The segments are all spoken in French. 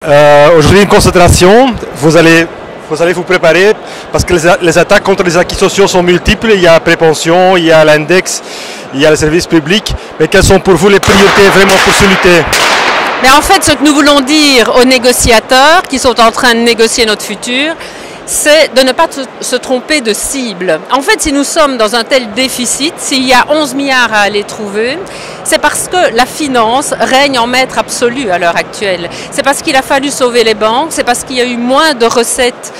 Aujourd'hui, une concentration. Vous allez vous préparer parce que les attaques contre les acquis sociaux sont multiples. Il y a la prépension, il y a l'index, il y a le service public. Mais quelles sont pour vous les priorités vraiment pour se lutter? Mais en fait, ce que nous voulons dire aux négociateurs qui sont en train de négocier notre futur, c'est de ne pas se tromper de cible. En fait, si nous sommes dans un tel déficit, s'il y a 11 milliards à aller trouver, c'est parce que la finance règne en maître absolu à l'heure actuelle. C'est parce qu'il a fallu sauver les banques, c'est parce qu'il y a eu moins de recettes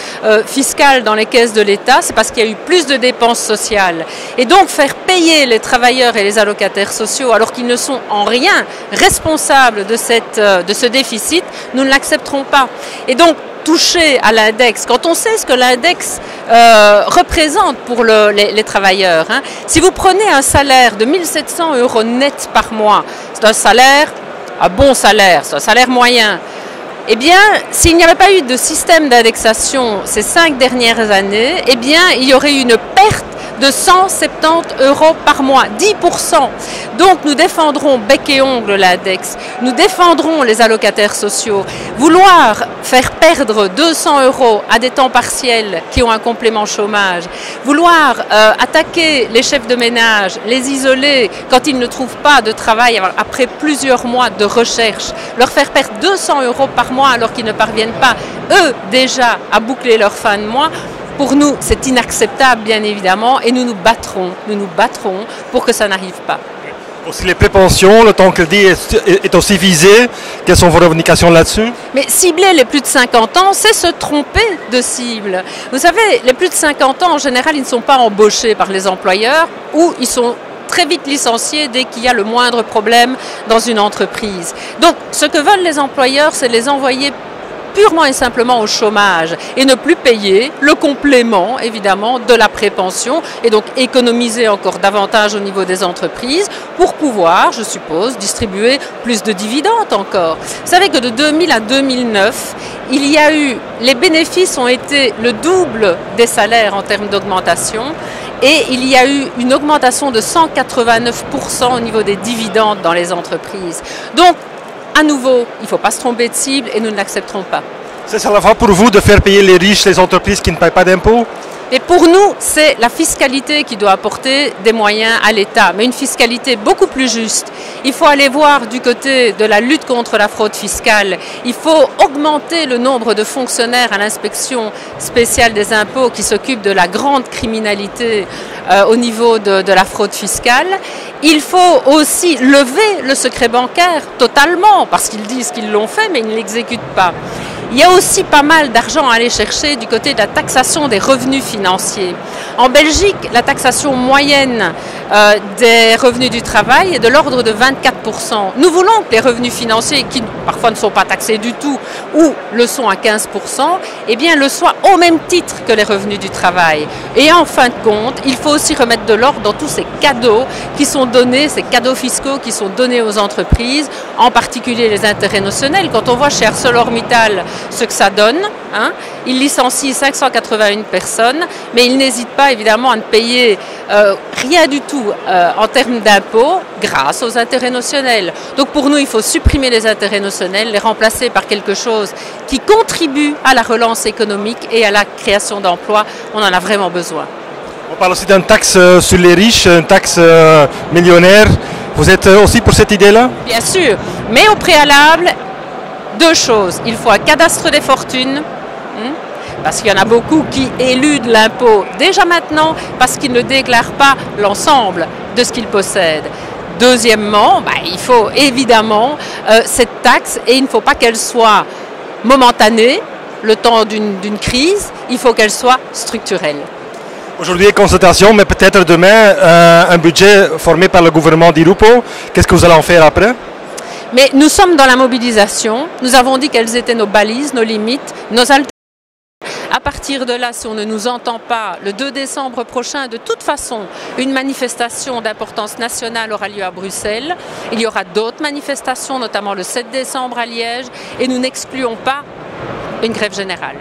fiscales dans les caisses de l'État, c'est parce qu'il y a eu plus de dépenses sociales. Et donc, faire payer les travailleurs et les allocataires sociaux alors qu'ils ne sont en rien responsables de ce déficit, nous ne l'accepterons pas. Et donc, toucher à l'index, quand on sait ce que l'index représente pour les travailleurs. Hein. Si vous prenez un salaire de 1 700 € net par mois, c'est un bon salaire, c'est un salaire moyen. Eh bien, s'il n'y avait pas eu de système d'indexation ces 5 dernières années, eh bien, il y aurait eu une perte de 170 € par mois, 10%. Donc nous défendrons bec et ongle l'index, nous défendrons les allocataires sociaux. Vouloir faire perdre 200 € à des temps partiels qui ont un complément chômage, vouloir attaquer les chefs de ménage, les isoler quand ils ne trouvent pas de travail après plusieurs mois de recherche, leur faire perdre 200 € par mois alors qu'ils ne parviennent pas, eux déjà, à boucler leur fin de mois. Pour nous, c'est inacceptable, bien évidemment, et nous nous battrons pour que ça n'arrive pas. Aussi les prépensions, le temps crédit est aussi visé. Quelles sont vos revendications là-dessus? Mais cibler les plus de 50 ans, c'est se tromper de cible. Vous savez, les plus de 50 ans, en général, ils ne sont pas embauchés par les employeurs ou ils sont très vite licenciés dès qu'il y a le moindre problème dans une entreprise. Donc, ce que veulent les employeurs, c'est les envoyer purement et simplement au chômage et ne plus payer le complément évidemment de la prépension et donc économiser encore davantage au niveau des entreprises pour pouvoir, je suppose, distribuer plus de dividendes encore. Vous savez que de 2000 à 2009, les bénéfices ont été le double des salaires en termes d'augmentation et il y a eu une augmentation de 189% au niveau des dividendes dans les entreprises. Donc, à nouveau, il ne faut pas se tromper de cible et nous ne l'accepterons pas. C'est à la fois pour vous de faire payer les riches, les entreprises qui ne payent pas d'impôts? Et pour nous, c'est la fiscalité qui doit apporter des moyens à l'État, mais une fiscalité beaucoup plus juste. Il faut aller voir du côté de la lutte contre la fraude fiscale. Il faut augmenter le nombre de fonctionnaires à l'inspection spéciale des impôts qui s'occupent de la grande criminalité au niveau de la fraude fiscale. Il faut aussi lever le secret bancaire totalement, parce qu'ils disent qu'ils l'ont fait, mais ils ne l'exécutent pas. Il y a aussi pas mal d'argent à aller chercher du côté de la taxation des revenus financiers. En Belgique, la taxation moyenne des revenus du travail est de l'ordre de 24%. Nous voulons que les revenus financiers, qui parfois ne sont pas taxés du tout, ou le sont à 15%, eh bien le soient au même titre que les revenus du travail. Et en fin de compte, il faut aussi remettre de l'ordre dans tous ces cadeaux qui sont donnés, ces cadeaux fiscaux qui sont donnés aux entreprises, en particulier les intérêts notionnels. Quand on voit chez ArcelorMittal ce que ça donne, hein, il licencie 581 personnes, mais il n'hésite pas évidemment à ne payer rien du tout en termes d'impôts grâce aux intérêts notionnels. Donc pour nous, il faut supprimer les intérêts notionnels, les remplacer par quelque chose qui contribue à la relance économique et à la création d'emplois. On en a vraiment besoin. On parle aussi d'une taxe sur les riches, une taxe millionnaire. Vous êtes aussi pour cette idée-là? Bien sûr, mais au préalable, 2 choses. Il faut un cadastre des fortunes, parce qu'il y en a beaucoup qui éludent l'impôt déjà maintenant parce qu'ils ne déclarent pas l'ensemble de ce qu'ils possèdent. Deuxièmement, il faut évidemment cette taxe et il ne faut pas qu'elle soit momentanée, le temps d'une crise, il faut qu'elle soit structurelle. Aujourd'hui, consultation, mais peut-être demain, un budget formé par le gouvernement Di Rupo. Qu'est-ce que vous allez en faire après? Mais nous sommes dans la mobilisation. Nous avons dit quelles étaient nos balises, nos limites, nos alternatives. À partir de là, si on ne nous entend pas, le 2 décembre prochain, de toute façon, une manifestation d'importance nationale aura lieu à Bruxelles. Il y aura d'autres manifestations, notamment le 7 décembre à Liège, et nous n'excluons pas une grève générale.